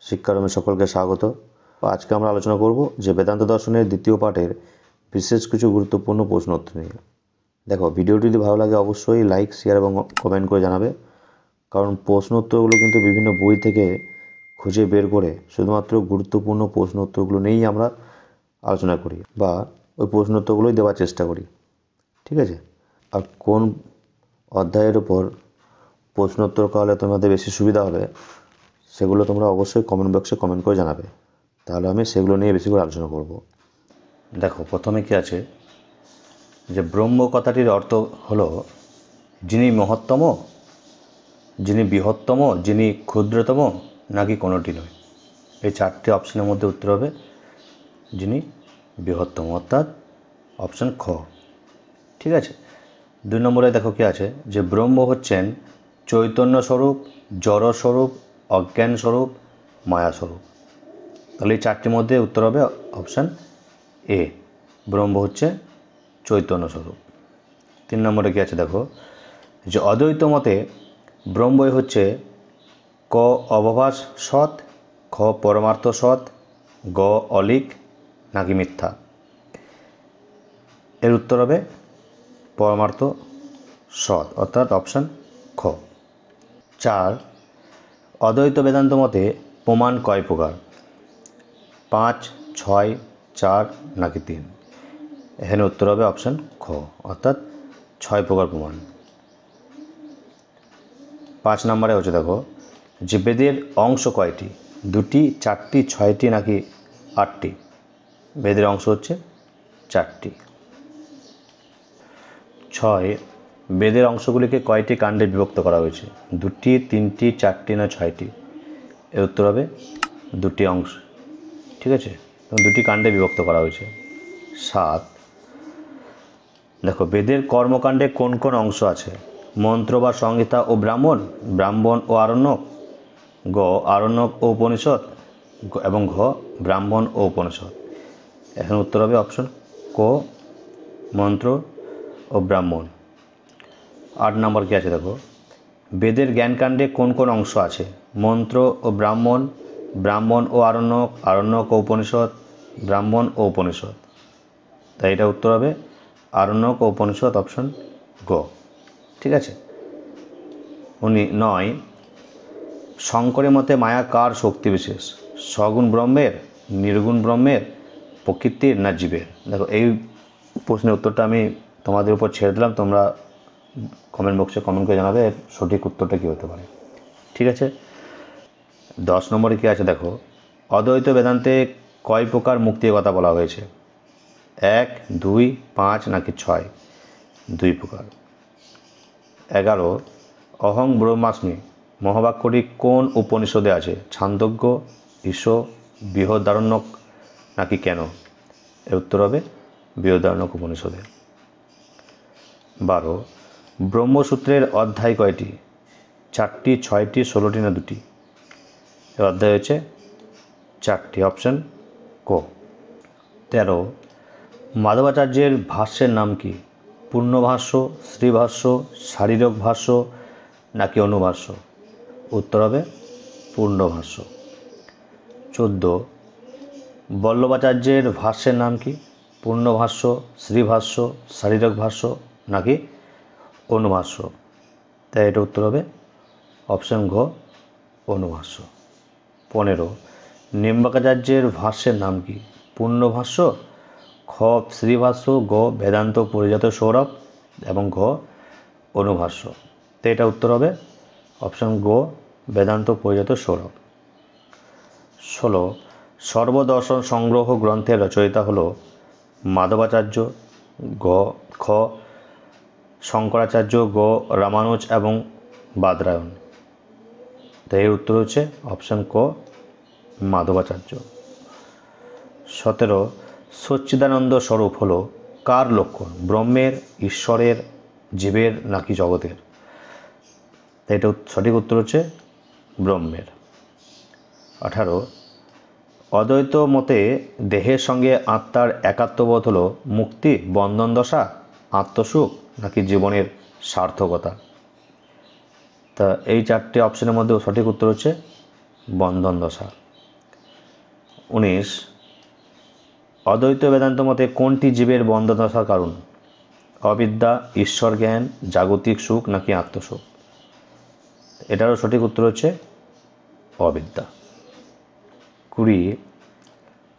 শিক্ষারমে সকলকে স্বাগত। আজকে আমরা আলোচনা করব যে বেদান্ত দর্শনের দ্বিতীয় পাঠের বিশেষ কিছু গুরুত্বপূর্ণ প্রশ্ন উত্তর নিয়ে। দেখো, ভিডিওটি যদি ভালো লাগে অবশ্যই লাইক, শেয়ার এবং কমেন্ট করে জানাবে, কারণ প্রশ্ন উত্তরগুলো কিন্তু বিভিন্ন বই থেকে খুঁজে বের করে শুধুমাত্র গুরুত্বপূর্ণ প্রশ্ন উত্তরগুলো নিয়েই আমরা আলোচনা করি বা ওই প্রশ্ন উত্তরগুলোই দেওয়ার চেষ্টা করি। ঠিক আছে? আর কোন অধ্যায়ের ওপর প্রশ্ন উত্তর করলে তোমাদের বেশি সুবিধা হবে সেগুলো তোমরা অবশ্যই কমেন্ট বক্সে কমেন্ট করে জানাবে, তাহলে আমি সেগুলো নিয়ে বেশি করে আলোচনা করব। দেখো, প্রথমে কি আছে যে ব্রহ্ম কথাটির অর্থ হলো যিনি মহত্তম, যিনি বৃহত্তম, যিনি ক্ষুদ্রতম, নাকি কোনোটি নয়। এই চারটি অপশনের মধ্যে উত্তর হবে যিনি বৃহত্তম, অর্থাৎ অপশন খ। ঠিক আছে। 2 নম্বরে দেখো কি আছে যে ব্রহ্ম হচ্ছেন চৈতন্য স্বরূপ, জড় স্বরূপ, অজ্ঞান স্বরূপ, মায়া স্বরূপ। তাহলে এই চারটির মধ্যে উত্তর হবে অপশান এ, ব্রহ্ম হচ্ছে চৈতন্য স্বরূপ। 3 নম্বরে কি আছে দেখো যে অদ্বৈত মতে ব্রহ্মই হচ্ছে ক অবভাস সৎ, খ পরমার্থ সৎ, গ অলিক, নাকি মিথ্যা। এর উত্তর হবে পরমার্থ সৎ, অর্থাৎ অপশান খ। 4 অদ্বৈত বেদান্ত মতে প্রমাণ কয় প্রকার? 5, 6, 4, নাকি 3। এখানে উত্তর হবে অপশান খ, অর্থাৎ 6 প্রকার প্রমাণ। 5 নম্বরে হচ্ছে দেখো যে বেদের অংশ কয়টি? 2টি, 4টি, 6টি, নাকি 8টি। বেদের অংশ হচ্ছে 4টি। 6 বেদের অংশগুলিকে কয়টি কাণ্ডে বিভক্ত করা হয়েছে? 2টি, 3টি, 4টি, না 6টি। এর উত্তর হবে 2টি অংশ। ঠিক আছে, 2টি কাণ্ডে বিভক্ত করা হয়েছে। 7 দেখো বেদের কর্মকাণ্ডে কোন কোন অংশ আছে? মন্ত্র বা সংহিতা ও ব্রাহ্মণ, ব্রাহ্মণ ও আরণ্যক, গ আরণ্যক ও উপনিষদ, এবং ঘ ব্রাহ্মণ ও উপনিষদ। এখন উত্তর হবে অপশন ক, মন্ত্র ও ব্রাহ্মণ। 8 নম্বর কি আছে দেখো বেদের জ্ঞানকাণ্ডে কোন কোন অংশ আছে? মন্ত্র ও ব্রাহ্মণ, ব্রাহ্মণ ও আরণ্যক, আরণ্যক ও উপনিষদ, ব্রাহ্মণ ও উপনিষদ। তাই এটা উত্তর হবে আরণ্যক ও উপনিষদ, অপশন গ। ঠিক আছে। 9 শঙ্করের মতে মায়া কার শক্তি বিশেষ? সগুণ ব্রহ্মের, নির্গুণ ব্রহ্মের, প্রকৃতির, না জীবের। দেখো এই প্রশ্নের উত্তরটা আমি তোমাদের উপর ছেড়ে দিলাম, তোমরা কমেন্ট বক্সে কমেন্ট করে জানাবে এর সঠিক উত্তরটা কী হতে পারে। ঠিক আছে। 10 নম্বরে কী আছে দেখো অদ্বৈত বেদান্তে কয় প্রকার মুক্তির কথা বলা হয়েছে? 1, 2, 5, নাকি 6। 2 প্রকার। 11 অহং ব্রহ্মাস্মি মহাবাক্যটি কোন উপনিষদে আছে? ছান্দোগ্য, ঈশ, বৃহদারণ্যক, নাকি কেন। এর উত্তর হবে বৃহদারণ্যক উপনিষদে। 12 ব্রহ্মসূত্রের অধ্যায় কয়টি? 4টি, 6টি, 16টি, না 2টি। এর অধ্যায় হচ্ছে 4টি, অপশন ক। 13 মাধবাচার্যের ভাষ্যের নাম কি? পূর্ণভাষ্য, শ্রীভাষ্য, শারীরক ভাষ্য, নাকি অনুভাষ্য। উত্তর হবে পূর্ণভাষ্য। 14 বল্লভাচার্যের ভাষ্যের নাম কি? পূর্ণভাষ্য, শ্রীভাষ্য, শারীরক ভাষ্য, নাকি অনুভাষ্য। তাই এটা উত্তর হবে অপশন ঘ, অনুভাষ্য। 15 নিম্বাকাচার্যের ভাষ্যের নাম কি? পূর্ণভাষ্য, খ শ্রীভাষ্য, গ বেদান্ত পরিজাত সৌরভ, এবং ঘ অনুভাষ্য। তো এটা উত্তর হবে অপশন গ, বেদান্ত পরিজাত সৌরভ। 16 সর্বদর্শন সংগ্রহ গ্রন্থের রচয়িতা হল মাধবাচার্য, খ শঙ্করাচার্য, গ রামানুজ, এবং বাদরায়ণ। তাই এর উত্তর হচ্ছে অপশন ক, মাধবাচার্য। 17 সচ্চিদানন্দ স্বরূপ হল কার লক্ষণ? ব্রহ্মের, ঈশ্বরের, জীবের, নাকি জগতের। তাই এটা সঠিক উত্তর হচ্ছে ব্রহ্মের। 18 অদ্বৈত মতে দেহের সঙ্গে আত্মার একাত্মবোধ হল মুক্তি, বন্ধন দশা, আত্মসুখ, নাকি জীবনের সার্থকতা। তা এই 4টে অপশনের মধ্যে সঠিক উত্তর হচ্ছে বন্ধন দশা। 19 অদ্বৈত বেদান্ত মতে কোনটি জীবের বন্ধনাশার কারণ? অবিদ্যা, ঈশ্বর জ্ঞান, জাগতিক সুখ নাকি আত্মসুখ? এটারও সঠিক উত্তর হচ্ছে অবিদ্যা। 20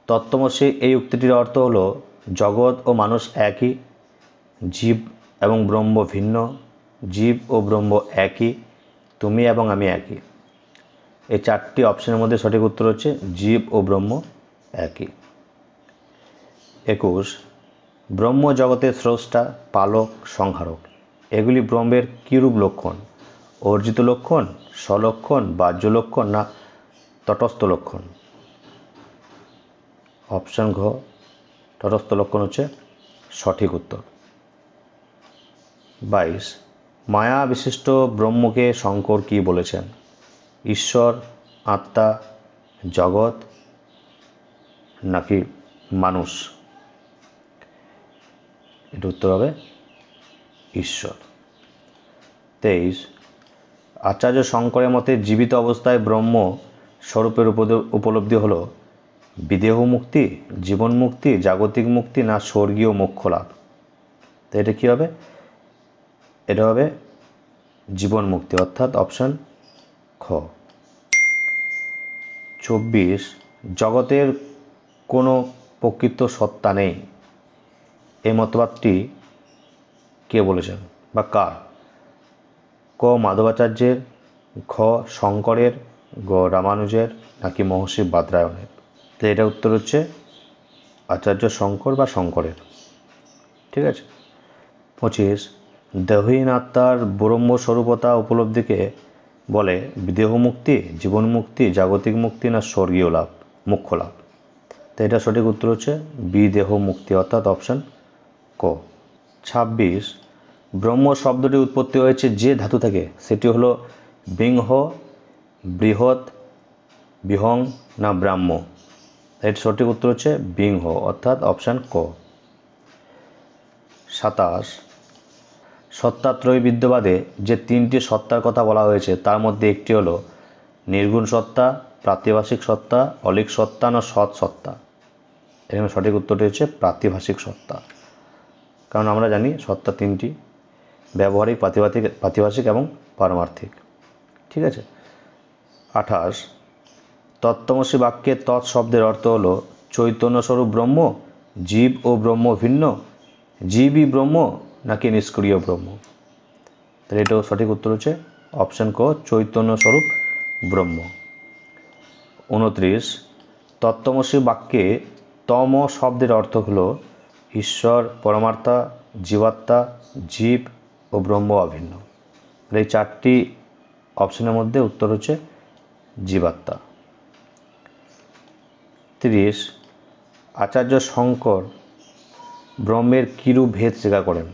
তত্ত্বমসি এই উক্তিটির অর্থ হলো জগৎ ও মানুষ একই, জীব এবং ব্রহ্ম ভিন্ন, জীব ও ব্রহ্ম একই, তুমি এবং আমি একই। এই চারটি অপশনের মধ্যে সঠিক উত্তর হচ্ছে জীব ও ব্রহ্ম একই। 21 ব্রহ্ম জগতের স্রষ্টা, পালক, সংহারক এগুলি ব্রহ্মের কিরূপ লক্ষণ? অর্জিত লক্ষণ, স্বলক্ষণ, বাহ্য লক্ষণ না তটস্থ লক্ষণ? অপশন ঘ তটস্থ লক্ষণ হচ্ছে সঠিক উত্তর। 22 মায়া বিশিষ্ট ব্রহ্মকে শঙ্কর কি বলেছেন? ঈশ্বর, আত্মা, জগৎ নাকি মানুষ? এর উত্তর হবে ঈশ্বর। 23 আচার্য শঙ্করের মতে জীবিত অবস্থায় ব্রহ্ম স্বরূপের উপলব্ধি হলো বিদেহ মুক্তি, জীবন মুক্তি, জাগতিক মুক্তি না স্বর্গীয় মোক্ষ লাভ? তো এটা কী হবে? এটা হবে জীবন মুক্তি, অর্থাৎ অপশান খ। 24 জগতের কোনো প্রকৃত সত্তা নেই এই মতবাদটি কে বলেছেন বা কার? ক মাধবাচার্যের, খ শঙ্করের, গ রামানুজের নাকি মহর্ষি বাদরায়ণের? তো এটা উত্তর হচ্ছে আচার্য শঙ্কর বা শঙ্করের। ঠিক আছে। 25 দেহহীন আত্মার ব্রহ্মস্বরূপতা উপলব্ধিকে বলে বিদেহ মুক্তি, জীবন মুক্তি, জাগতিক মুক্তি না স্বর্গীয় লাভ, মোক্ষ লাভ? তো এটা সঠিক উত্তর হচ্ছে বিদেহ মুক্তি, অর্থাৎ অপশান ক। 26 ব্রহ্ম শব্দটি উৎপত্তি হয়েছে যে ধাতু থেকে, সেটি হলো বিংহ, বৃহৎ, বিহং না ব্রাহ্ম? এর সঠিক উত্তর হচ্ছে বিংহ, অর্থাৎ অপশান ক। 27 সত্তাত্রয়ী বিদ্যবাদে যে তিনটি সত্তার কথা বলা হয়েছে তার মধ্যে একটি হলো নির্গুণ সত্তা, প্রাতিভাসিক সত্তা, অলীক সত্তা না সৎ সত্তা? এখানে সঠিক উত্তরটি হচ্ছে প্রাতিভাসিক সত্তা, কারণ আমরা জানি সত্তা তিনটি: ব্যবহারিক, প্রাতিভাসিক এবং পারমার্থিক। ঠিক আছে। 28 তত্ত্বমসি বাক্যে তৎ শব্দের অর্থ হলো চৈতন্যস্বরূপ ব্রহ্ম, জীব ও ব্রহ্ম ভিন্ন, জীবই ব্রহ্ম নাকি নিষ্ক্রিয় ব্রহ্ম? তাহলে এটাও সঠিক উত্তর হচ্ছে অপশান ক চৈতন্যস্বরূপ ব্রহ্ম। 29 তত্ত্বমসি বাক্যে তম শব্দের অর্থ হলো ঈশ্বর, পরমাত্মা, জীবাত্মা, জীব ও ব্রহ্ম অভিন্ন। এই চারটি অপশনের মধ্যে উত্তর হচ্ছে জীবাত্মা। 30 আচার্য শঙ্কর ব্রহ্মের কিরূপ ভেদ স্বীকার করেন?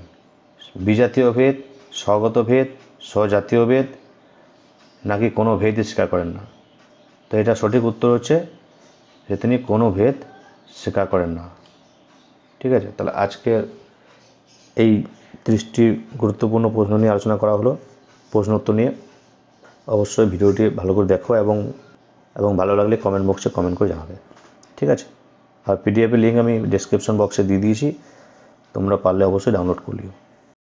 বিজাতীয় ভেদ, স্বগত ভেদ, স্বজাতীয় ভেদ নাকি কোনো ভেদই স্বীকার করেন না? তো এটা সঠিক উত্তর হচ্ছে যে তিনি কোনো ভেদ স্বীকার করেন না। ঠিক আছে। তাহলে আজকে এই 30টি গুরুত্বপূর্ণ প্রশ্ন নিয়ে আলোচনা করা হলো, প্রশ্ন উত্তর নিয়ে। অবশ্যই ভিডিওটি ভালো করে দেখো এবং ভালো লাগলে কমেন্ট বক্সে কমেন্ট করে জানাবে। ঠিক আছে। আর পিডিএফের লিঙ্ক আমি ডেসক্রিপশন বক্সে দিয়ে দিয়েছি, তোমরা পারলে অবশ্যই ডাউনলোড করে নিও।